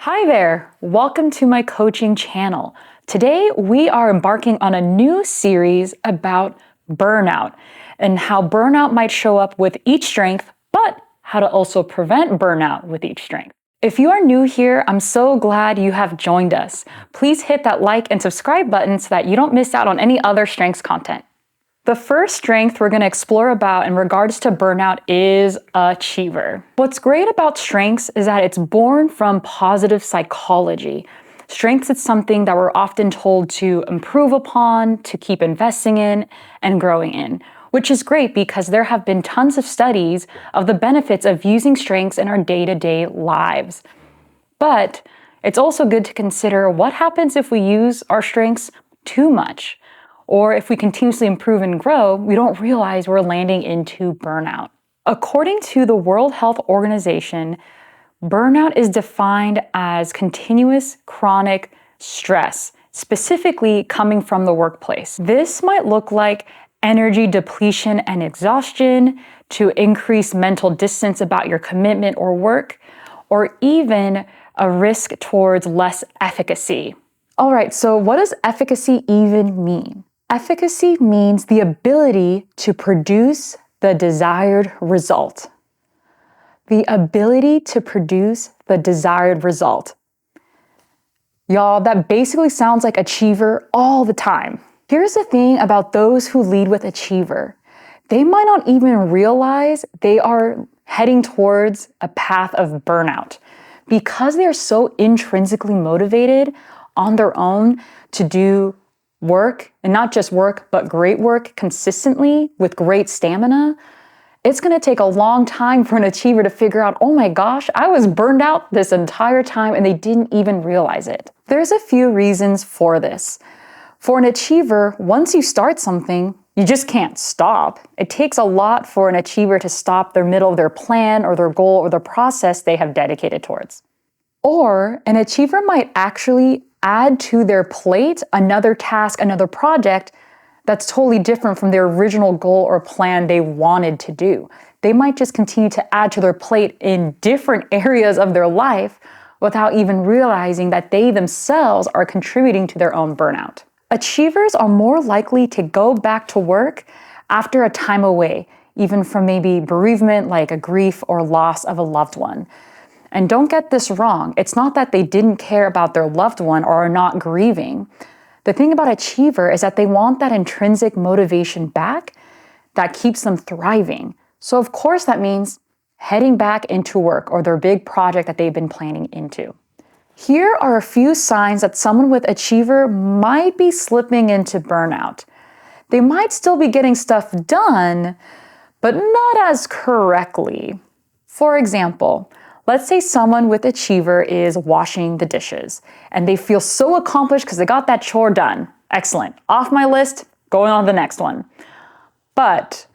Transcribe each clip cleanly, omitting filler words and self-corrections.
Hi there, welcome to my coaching channel. Today we are embarking on a new series about burnout and how burnout might show up with each strength, but how to also prevent burnout with each strength. If you are new here, I'm so glad you have joined us. Please hit that like and subscribe button so that you don't miss out on any other strengths content. The first strength we're going to explore about in regards to burnout is achiever. What's great about strengths is that it's born from positive psychology. Strengths is something that we're often told to improve upon, to keep investing in, and growing in, which is great because there have been tons of studies of the benefits of using strengths in our day-to-day lives. But it's also good to consider what happens if we use our strengths too much. Or if we continuously improve and grow, we don't realize we're landing into burnout. According to the World Health Organization, burnout is defined as continuous chronic stress, specifically coming from the workplace. This might look like energy depletion and exhaustion, to increase mental distance about your commitment or work, or even a risk towards less efficacy. All right, so what does efficacy even mean? Efficacy means the ability to produce the desired result. The ability to produce the desired result. Y'all, that basically sounds like achiever all the time. Here's the thing about those who lead with achiever. They might not even realize they are heading towards a path of burnout because they are so intrinsically motivated on their own to do work, and not just work, but great work consistently with great stamina. It's going to take a long time for an achiever to figure out, oh my gosh, I was burned out this entire time and they didn't even realize it. There's a few reasons for this. For an achiever, once you start something, you just can't stop. It takes a lot for an achiever to stop their middle of their plan or their goal or the process they have dedicated towards. Or an achiever might actually add to their plate another task, another project that's totally different from their original goal or plan they wanted to do. They might just continue to add to their plate in different areas of their life without even realizing that they themselves are contributing to their own burnout. Achievers are more likely to go back to work after a time away, even from maybe bereavement like a grief or loss of a loved one. And don't get this wrong, it's not that they didn't care about their loved one or are not grieving. The thing about achiever is that they want that intrinsic motivation back that keeps them thriving. So of course that means heading back into work or their big project that they've been planning into. Here are a few signs that someone with achiever might be slipping into burnout. They might still be getting stuff done, but not as correctly. For example, let's say someone with achiever is washing the dishes and they feel so accomplished because they got that chore done. Excellent. Off my list, going on to the next one. But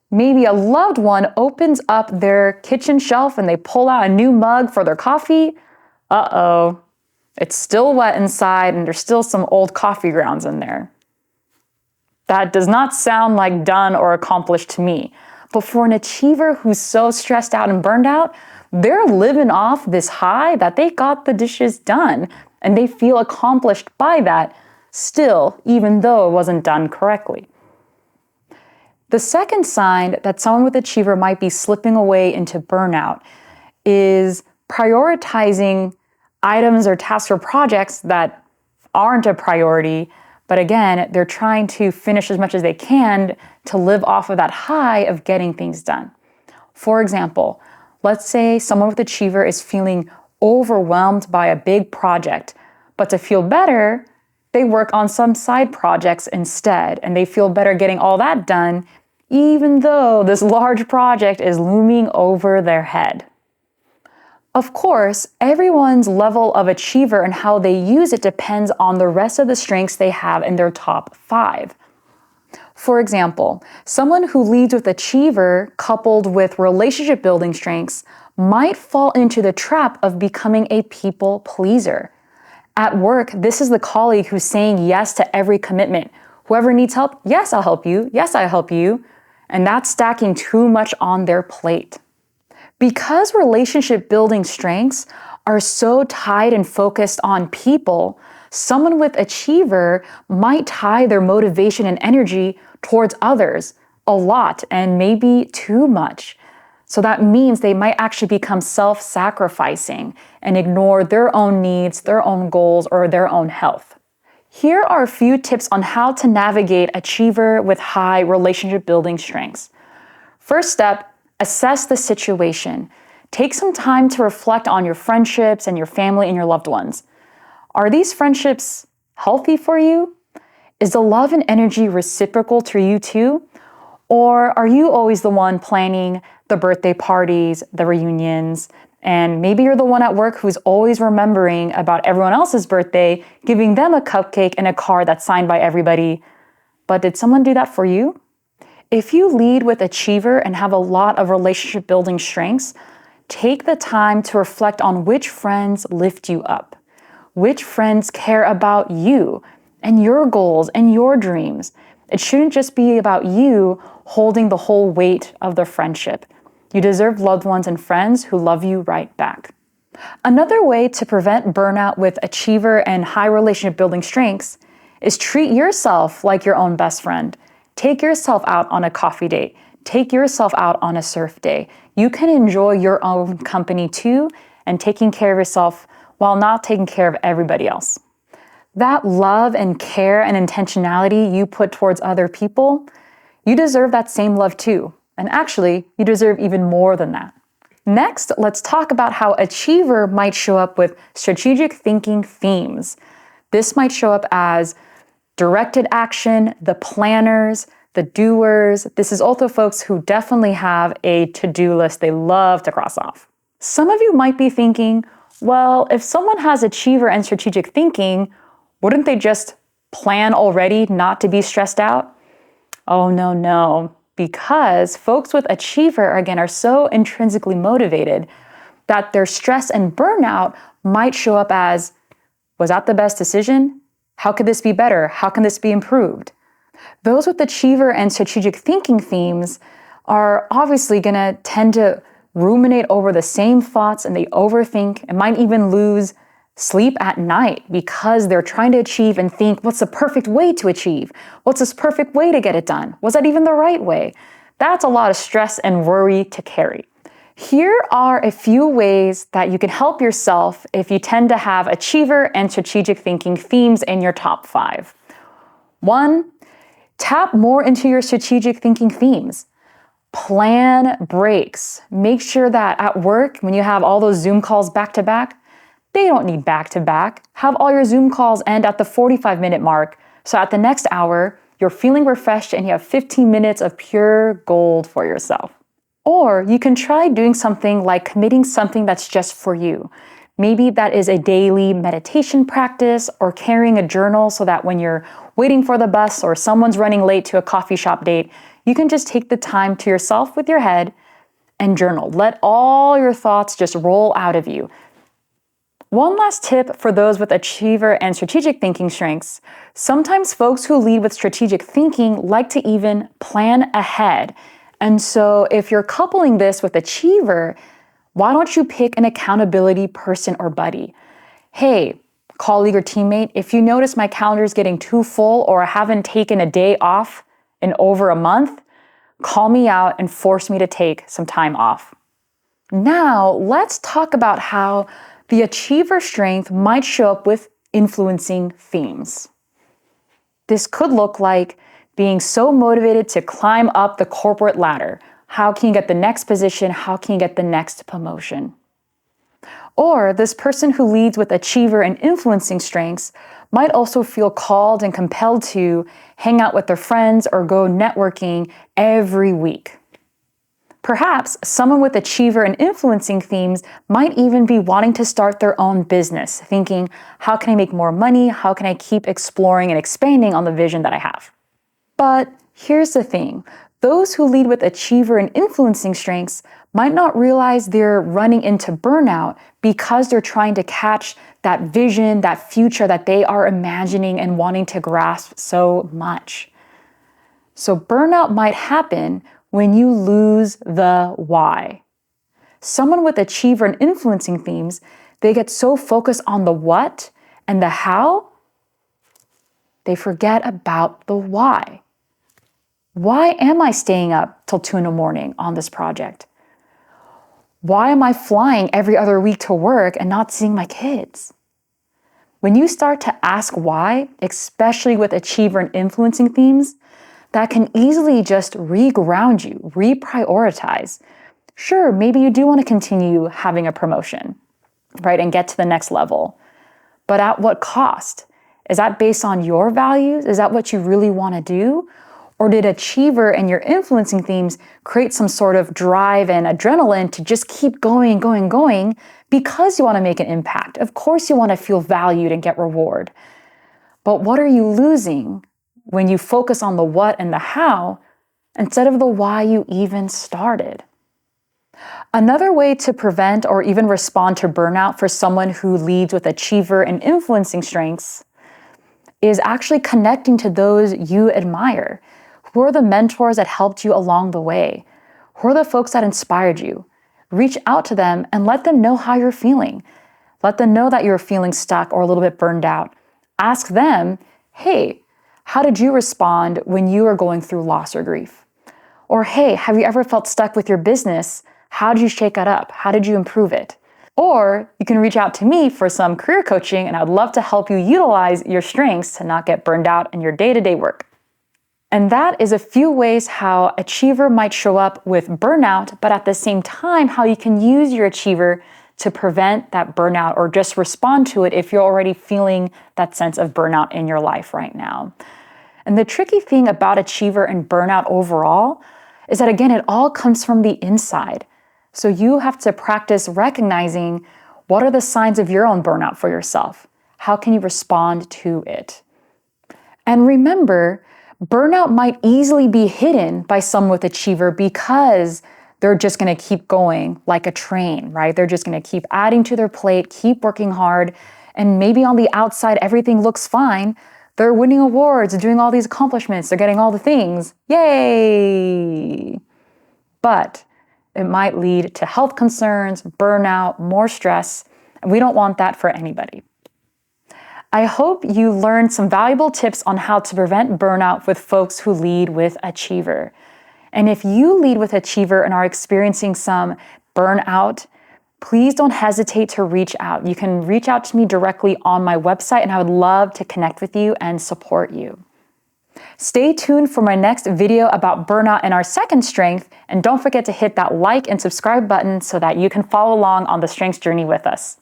maybe a loved one opens up their kitchen shelf and they pull out a new mug for their coffee. Uh-oh, it's still wet inside and there's still some old coffee grounds in there. That does not sound like done or accomplished to me. But for an achiever who's so stressed out and burned out, they're living off this high that they got the dishes done and they feel accomplished by that still, even though it wasn't done correctly. The second sign that someone with achiever might be slipping away into burnout is prioritizing items or tasks or projects that aren't a priority, but again, they're trying to finish as much as they can to live off of that high of getting things done. For example, let's say someone with achiever is feeling overwhelmed by a big project, but to feel better, they work on some side projects instead, and they feel better getting all that done, even though this large project is looming over their head. Of course, everyone's level of achiever and how they use it depends on the rest of the strengths they have in their top 5. For example, someone who leads with achiever coupled with relationship building strengths might fall into the trap of becoming a people pleaser. At work, this is the colleague who's saying yes to every commitment. Whoever needs help, yes, I'll help you. Yes, I'll help you. And that's stacking too much on their plate. Because relationship building strengths are so tied and focused on people, someone with achiever might tie their motivation and energy towards others a lot and maybe too much. So that means they might actually become self-sacrificing and ignore their own needs, their own goals, or their own health. Here are a few tips on how to navigate achiever with high relationship building strengths. First step, assess the situation. Take some time to reflect on your friendships and your family and your loved ones. Are these friendships healthy for you? Is the love and energy reciprocal to you too? Or are you always the one planning the birthday parties, the reunions, and maybe you're the one at work who's always remembering about everyone else's birthday, giving them a cupcake and a card that's signed by everybody. But did someone do that for you? If you lead with achiever and have a lot of relationship building strengths, take the time to reflect on which friends lift you up, which friends care about you and your goals and your dreams. It shouldn't just be about you holding the whole weight of the friendship. You deserve loved ones and friends who love you right back. Another way to prevent burnout with achiever and high relationship building strengths is treat yourself like your own best friend. Take yourself out on a coffee date. Take yourself out on a surf day. You can enjoy your own company too, and taking care of yourself while not taking care of everybody else. That love and care and intentionality you put towards other people, you deserve that same love too. And actually, you deserve even more than that. Next, let's talk about how achiever might show up with strategic thinking themes. This might show up as directed action, the planners, the doers. This is also folks who definitely have a to-do list they love to cross off. Some of you might be thinking, well, if someone has achiever and strategic thinking, wouldn't they just plan already not to be stressed out? Oh, no. Because folks with achiever, again, are so intrinsically motivated that their stress and burnout might show up as, was that the best decision? How could this be better? How can this be improved? Those with achiever and strategic thinking themes are obviously going to tend to ruminate over the same thoughts, and they overthink and might even lose sleep at night because they're trying to achieve and think, what's the perfect way to achieve? What's this perfect way to get it done? Was that even the right way? That's a lot of stress and worry to carry. Here are a few ways that you can help yourself if you tend to have achiever and strategic thinking themes in your top 5. 1, tap more into your strategic thinking themes. Plan breaks. Make sure that at work, when you have all those Zoom calls back to back, they don't need back to back. Have all your Zoom calls end at the 45-minute mark. So at the next hour, you're feeling refreshed and you have 15 minutes of pure gold for yourself. Or you can try doing something like committing something that's just for you. Maybe that is a daily meditation practice or carrying a journal so that when you're waiting for the bus or someone's running late to a coffee shop date, you can just take the time to yourself with your head and journal. Let all your thoughts just roll out of you. One last tip for those with achiever and strategic thinking strengths. Sometimes folks who lead with strategic thinking like to even plan ahead. And so if you're coupling this with achiever, why don't you pick an accountability person or buddy? Hey, colleague or teammate, if you notice my calendar is getting too full or I haven't taken a day off in over a month, call me out and force me to take some time off. Now, let's talk about how the achiever strength might show up with influencing themes. This could look like being so motivated to climb up the corporate ladder. How can you get the next position? How can you get the next promotion? Or this person who leads with achiever and influencing strengths might also feel called and compelled to hang out with their friends or go networking every week. Perhaps someone with achiever and influencing themes might even be wanting to start their own business, thinking, how can I make more money? How can I keep exploring and expanding on the vision that I have? But here's the thing. Those who lead with achiever and influencing strengths might not realize they're running into burnout because they're trying to catch that vision, that future that they are imagining and wanting to grasp so much. So burnout might happen when you lose the why. Someone with achiever and influencing themes They get so focused on the what and the how, they forget about the why. Why am I staying up till 2 a.m. on this project? Why am I flying every other week to work and not seeing my kids? When you start to ask why, especially with achiever and influencing themes, that can easily just reground you, reprioritize. Sure, maybe you do want to continue having a promotion, right, and get to the next level. But at what cost? Is that based on your values? Is that what you really want to do? Or did achiever and your influencing themes create some sort of drive and adrenaline to just keep going because you want to make an impact? Of course you want to feel valued and get reward. But what are you losing when you focus on the what and the how instead of the why you even started? Another way to prevent or even respond to burnout for someone who leads with achiever and influencing strengths is actually connecting to those you admire. Who are the mentors that helped you along the way? Who are the folks that inspired you? Reach out to them and let them know how you're feeling. Let them know that you're feeling stuck or a little bit burned out. Ask them, hey, how did you respond when you were going through loss or grief? Or hey, have you ever felt stuck with your business? How did you shake that up? How did you improve it? Or you can reach out to me for some career coaching, and I'd love to help you utilize your strengths to not get burned out in your day-to-day work. And that is a few ways how achiever might show up with burnout, but at the same time, how you can use your achiever to prevent that burnout or just respond to it if you're already feeling that sense of burnout in your life right now. And the tricky thing about achiever and burnout overall is that, again, it all comes from the inside. So you have to practice recognizing what are the signs of your own burnout for yourself. How can you respond to it? And remember, burnout might easily be hidden by someone with achiever because they're just going to keep going like a train, right? They're just going to keep adding to their plate, keep working hard, and maybe on the outside everything looks fine. They're winning awards, doing all these accomplishments, they're getting all the things. Yay! But it might lead to health concerns, burnout, more stress, and we don't want that for anybody. I hope you learned some valuable tips on how to prevent burnout with folks who lead with achiever. And if you lead with achiever and are experiencing some burnout, please don't hesitate to reach out. You can reach out to me directly on my website, and I would love to connect with you and support you. Stay tuned for my next video about burnout and our second strength, and don't forget to hit that like and subscribe button so that you can follow along on the strengths journey with us.